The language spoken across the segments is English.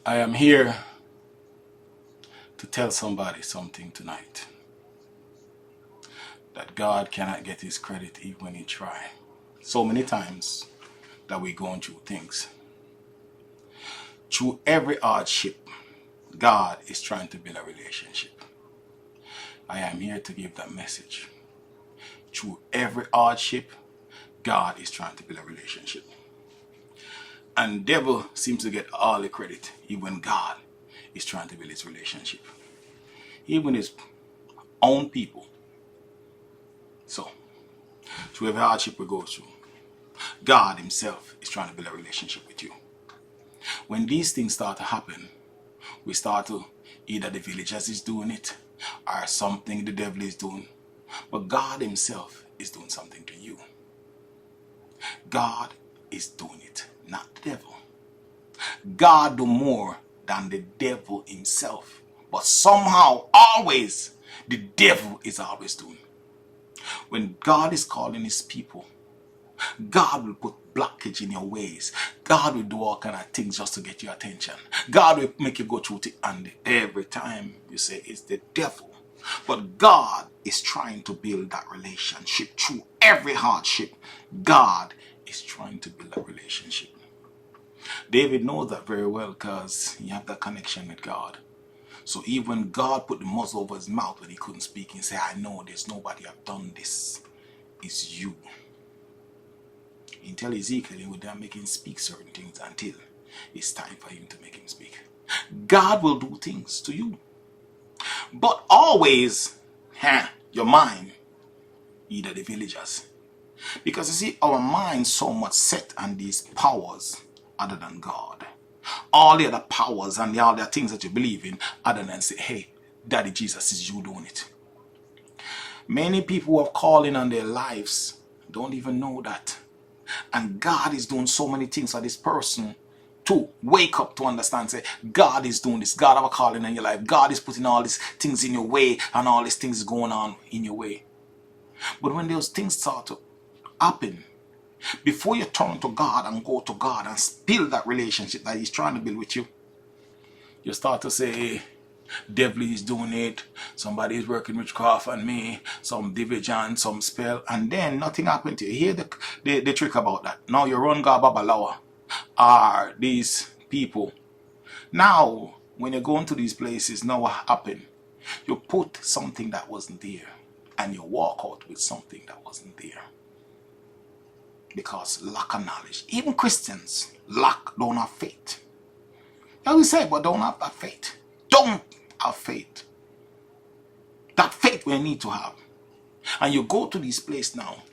I am here to tell somebody something tonight. That God cannot get his credit even when he try. So many times that we're going through things. Through every hardship, God is trying to build a relationship. I am here to give that message. Through every hardship, God is trying to build a relationship. And devil seems to get all the credit, even when God is trying to build his relationship. Even his own people. So, through every hardship we go through, God himself is trying to build a relationship with you. When these things start to happen, we start to, either the villagers is doing it, or something the devil is doing. But God himself is doing something to you. God is doing it, not the devil. God do more than the devil himself. But somehow, always, the devil is always doing. When God is calling his people, God will put blockage in your ways. God will do all kind of things just to get your attention. God will make you go through it, and every time you say it's the devil. But God is trying to build that relationship through every hardship. God is trying to build a relationship. David knows that very well because he had that connection with God. So even when God put the muzzle over his mouth when he couldn't speak, he said, I know there's nobody have done this. It's you. He tell Ezekiel he would not make him speak certain things until it's time for him to make him speak. God will do things to you. But always, your mind, either the villagers. Because you see, our mind so much set on these powers other than God. All the other powers and all the things that you believe in other than say, hey, Daddy Jesus, is you doing it. Many people who have calling on their lives don't even know that. And God is doing so many things for this person to wake up to understand, say, God is doing this. God have a calling in your life. God is putting all these things in your way and all these things going on in your way. But when those things start to happen, before you turn to God and go to God and build that relationship that he's trying to build with you, you start to say, devil is doing it, somebody is working witchcraft on me, some division, some spell, and then nothing happened to you. Hear the trick about that. Now you run God Babalawa are these people. Now when you go into these places, now what happened? You put something that wasn't there and you walk out with something that wasn't there. Because lack of knowledge. Even Christians don't have faith. Now we say, but don't have that faith. Don't have faith. That faith we need to have. And you go to this place now,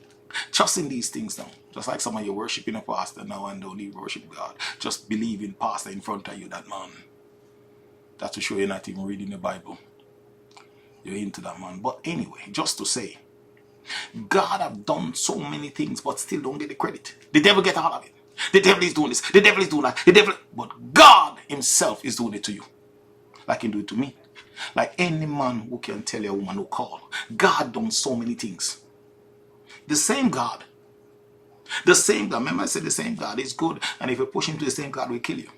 trusting these things now. Just like some of you worshiping a pastor now and don't even worship God. Just believe in pastor in front of you, that man. That's to show you're not even reading the Bible. You're into that man. But anyway, just to say, God have done so many things but still don't get the credit. The devil get all of it. The devil is doing this. The devil is doing that. The devil, but God himself is doing it to you. Like he do it to me. Like any man who can tell a woman who call. God done so many things. The same God. The same God. Remember I said the same God is good. And if you push him to the same God, will kill you.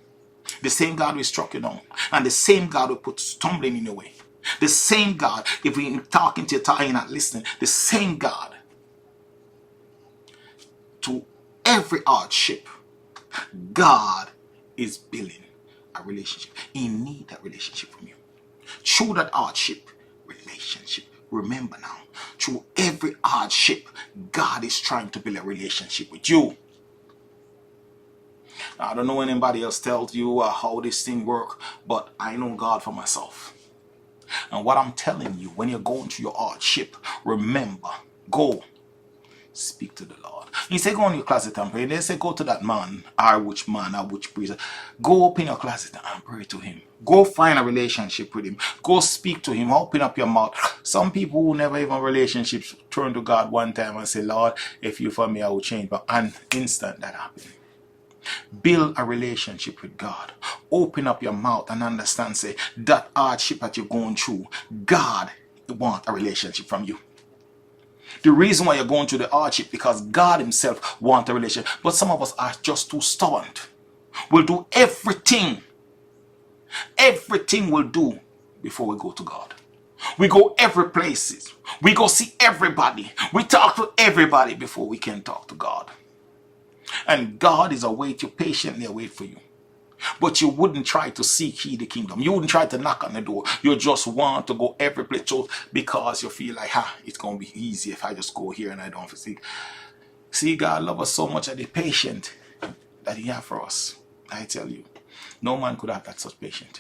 The same God will struck you down. And the same God will put stumbling in your way. The same God, if we talking to you, you're not listening. The same God. To every hardship, God is building a relationship. He needs that relationship from you. Through that hardship, relationship. Remember now, through every hardship, God is trying to build a relationship with you. I don't know when anybody else tells you how this thing works, but I know God for myself. And what I'm telling you, when you're going through your hardship, remember, go speak to the Lord. He said, go in your closet and pray. They say, go to that man, or which priest. Go open your closet and pray to him. Go find a relationship with him. Go speak to him. Open up your mouth. Some people who never even relationships turn to God one time and say, Lord, if you for me, I will change. But an instant that happened. Build a relationship with God. Open up your mouth and understand, say, that hardship that you're going through, God wants a relationship from you. The reason why you're going through the hardship, because God himself wants a relationship. But some of us are just too stubborn. We'll do everything Everything we'll do before we go to God. We go every places. We go see everybody. We talk to everybody before we can talk to God. And God is await you, patiently await for you. But you wouldn't try to seek ye the kingdom. You wouldn't try to knock on the door. You just want to go every place because you feel like, it's going to be easy if I just go here and I don't have to seek. See, God loves us so much that He's patient that He has for us. I tell you, no man could have that such patience.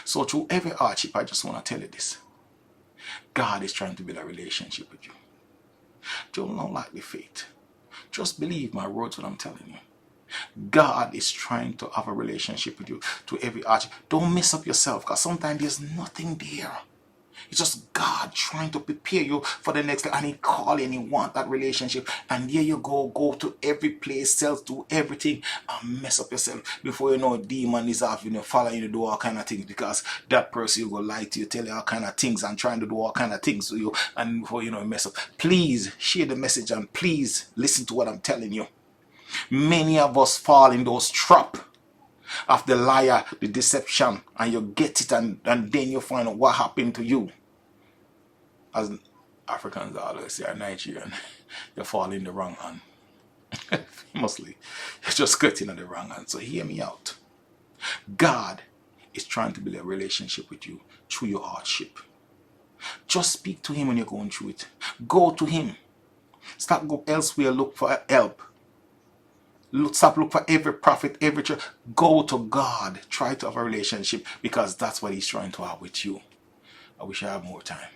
So through every hardship, I just want to tell you this. God is trying to build a relationship with you. Don't like the faith. Just believe my words what I'm telling you. God is trying to have a relationship with you to every hardship. Don't mess up yourself, because sometimes there's nothing there. It's just God trying to prepare you for the next level, and He call and He want that relationship. And here you go to every place, do everything, and mess up yourself. Before you know, a demon is off, following you to do all kind of things, because that person will lie to you, tell you all kind of things, and trying to do all kind of things to you, and before you know, mess up. Please share the message, and please listen to what I'm telling you. Many of us fall in those traps of the liar, the deception, and you get it, and then you find out what happened to you. As Africans always say, or Nigerian, you fall in the wrong hand. Mostly, you're just getting in the wrong hand. So hear me out. God is trying to build a relationship with you through your hardship. Just speak to Him when you're going through it. Go to Him. Stop go elsewhere, look for help. Stop look for every prophet, every church. Go to God. Try to have a relationship, because that's what He's trying to have with you. I wish I had more time.